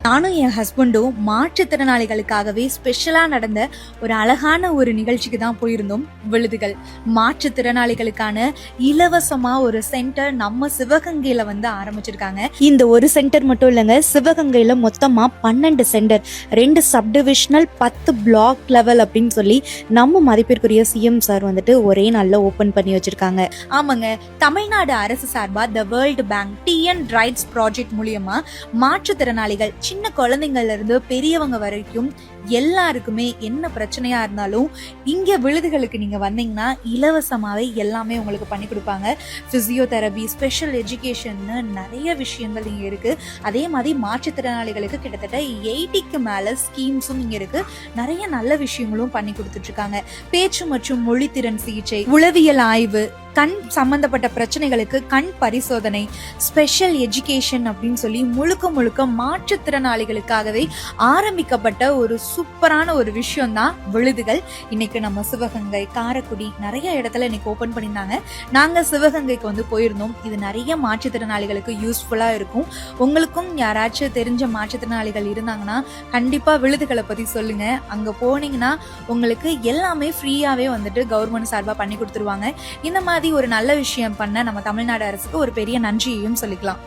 நானும் என் ஹஸ்பண்டும் மாற்றுத்திறனாளிகளுக்காகவே ஸ்பெஷலா நடந்த ஒரு அழகான ஒரு நிகழ்ச்சிக்கு தான் போயிருந்தோம். விழுதுகள் மாற்றுத்திறனாளிகளுக்கான இலவசமா ஒரு சென்டர் நம்ம சிவகங்கையில ஆரம்பிச்சிருக்காங்க. இந்த ஒரு சென்டர் மட்டும் இல்லைங்க, சிவகங்கையில மொத்தமா 12 சென்டர், 2 சப்டிவிஷனல், 10 பிளாக் லெவல் அப்படின்னு சொல்லி நம்ம மதிப்பிற்குரிய சிஎம் சார் ஒரே நாள்ல ஓபன் பண்ணி வச்சிருக்காங்க. ஆமாங்க, தமிழ்நாடு அரசு சார்பா the world bank TN rights project மூலியமா மாற்றுத்திறனாளிகள் சின்ன குழந்தைங்கள்ல இருந்து பெரியவங்க வரைக்கும் எல்லாருக்குமே என்ன பிரச்சனையா இருந்தாலும் இங்க விழுதுகளுக்கு நீங்க வந்தீங்கன்னா இலவசமாவே எல்லாமே உங்களுக்கு பண்ணி கொடுப்பாங்க. பிசியோதெரபி, ஸ்பெஷல் எஜுகேஷன், நிறைய விஷயங்கள் இங்க இருக்கு. அதே மாதிரி மாற்றுத்திறனாளிகளுக்கு கிட்டத்தட்ட 80க்கு மேல ஸ்கீம்ஸும் இங்க இருக்கு. நிறைய நல்ல விஷயங்களும் பண்ணி கொடுத்துட்டு இருக்காங்க. பேச்சு மற்றும் மொழித்திறன் சிகிச்சை, உளவியல் ஆய்வு, கண் சம்பந்தப்பட்ட பிரச்சனைகளுக்கு கண் பரிசோதனை, ஸ்பெஷல் எஜுகேஷன் அப்படின்னு சொல்லி முழுக்க மாற்றுத்திறனாளிகளுக்காகவே ஆரம்பிக்கப்பட்ட ஒரு சூப்பரான ஒரு விஷயம் தான் விழுதுகள். இன்னைக்கு நம்ம சிவகங்கை, காரைக்குடி நிறைய இடத்துல இன்னைக்கு ஓபன் பண்ணியிருந்தாங்க. நாங்க சிவகங்கைக்கு போயிருந்தோம். இது நிறைய மாற்றுத்திறனாளிகளுக்கு யூஸ்ஃபுல்லா இருக்கும். உங்களுக்கும் யாராச்சும் தெரிஞ்ச மாற்றுத்திறனாளிகள் இருந்தாங்கன்னா கண்டிப்பா விழுதுகளை பத்தி சொல்லுங்க. அங்க போனீங்கன்னா உங்களுக்கு எல்லாமே ஃப்ரீயாவே கவர்மெண்ட் சார்பா பண்ணி கொடுத்துருவாங்க. இந்த மாதிரி ஒரு நல்ல விஷயம் பண்ண நம்ம தமிழ்நாடு அரசுக்கு ஒரு பெரிய நன்றியையும் சொல்லிக்கலாம்.